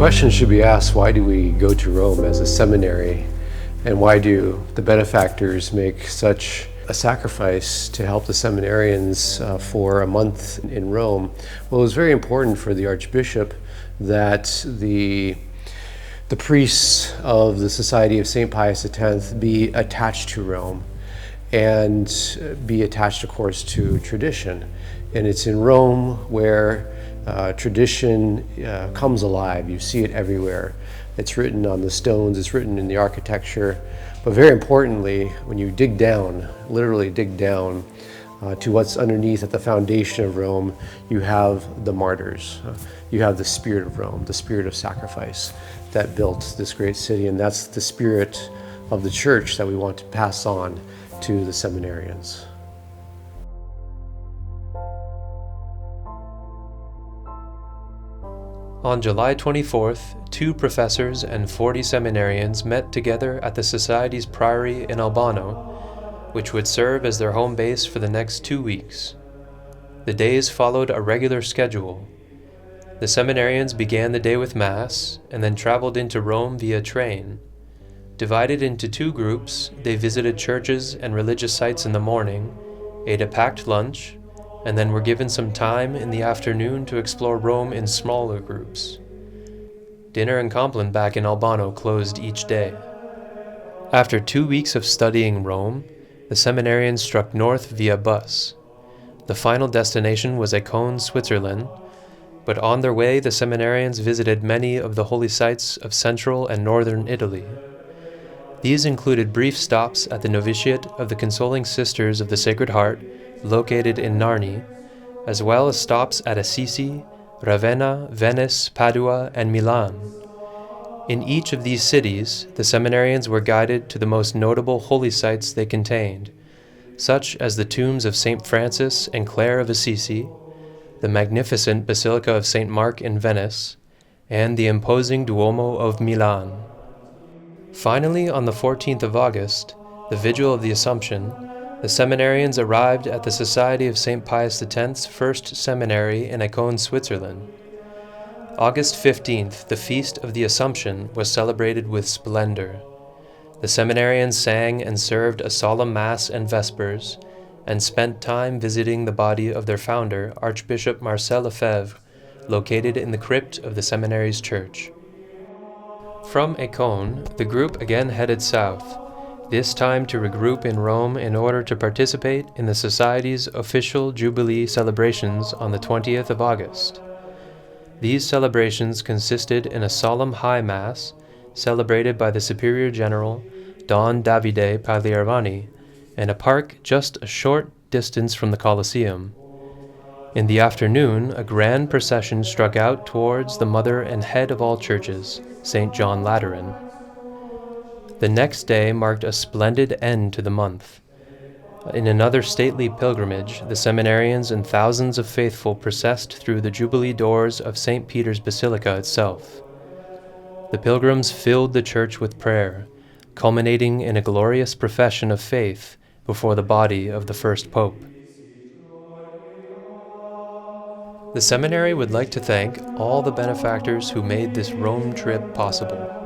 question should be asked, why do we go to Rome as a seminary? And why do the benefactors make such a sacrifice to help the seminarians for a month in Rome? Well, it was very important for the Archbishop that the priests of the Society of St.Pius X be attached to Rome and be attached, of course, to tradition. And it's in Rome where tradition comes alive. You see it everywhere. It's written on the stones, it's written in the architecture, but very importantly, when you dig down, literally dig down to what's underneath at the foundation of Rome, you have the martyrs. You have the spirit of Rome, the spirit of sacrifice that built this great city, and that's the spirit of the church that we want to pass on to the seminarians. On July 24th, 2 professors and 40 seminarians met together at the Society's priory in Albano, which would serve as their home base for the next 2 weeks. The days followed a regular schedule. The seminarians began the day with Mass and then traveled into Rome via train. Divided into 2 groups, they visited churches and religious sites in the morning, ate a packed lunch, and then were given some time in the afternoon to explore Rome in smaller groups. Dinner and Compline back in Albano closed each day. After 2 weeks of studying Rome, the seminarians struck north via bus. The final destination was Écône, Switzerland, but on their way the seminarians visited many of the holy sites of central and northern Italy. These included brief stops at the novitiate of the Consoling Sisters of the Sacred Heart, located in Narni, as well as stops at Assisi, Ravenna, Venice, Padua, and Milan. In each of these cities, the seminarians were guided to the most notable holy sites they contained, such as the tombs of St. Francis and Clare of Assisi, the magnificent Basilica of St. Mark in Venice, and the imposing Duomo of Milan. Finally, on the 14th of August, the Vigil of the Assumption, the seminarians arrived at the Society of St. Pius X's first seminary in Écône, Switzerland. August 15th, the Feast of the Assumption, was celebrated with splendor. The seminarians sang and served a solemn Mass and Vespers, and spent time visiting the body of their founder, Archbishop Marcel Lefebvre, located in the crypt of the seminary's church. From Écône, the group again headed south, this time to regroup in Rome in order to participate in the Society's official Jubilee celebrations on the 20th of August. These celebrations consisted in a solemn high Mass, celebrated by the Superior General, Don Davide Pagliarvani, in a park just a short distance from the Colosseum. In the afternoon, a grand procession struck out towards the mother and head of all churches, St. John Lateran. The next day marked a splendid end to the month. In another stately pilgrimage, the seminarians and thousands of faithful processed through the Jubilee doors of St. Peter's Basilica itself. The pilgrims filled the church with prayer, culminating in a glorious profession of faith before the body of the first pope. The seminary would like to thank all the benefactors who made this Rome trip possible.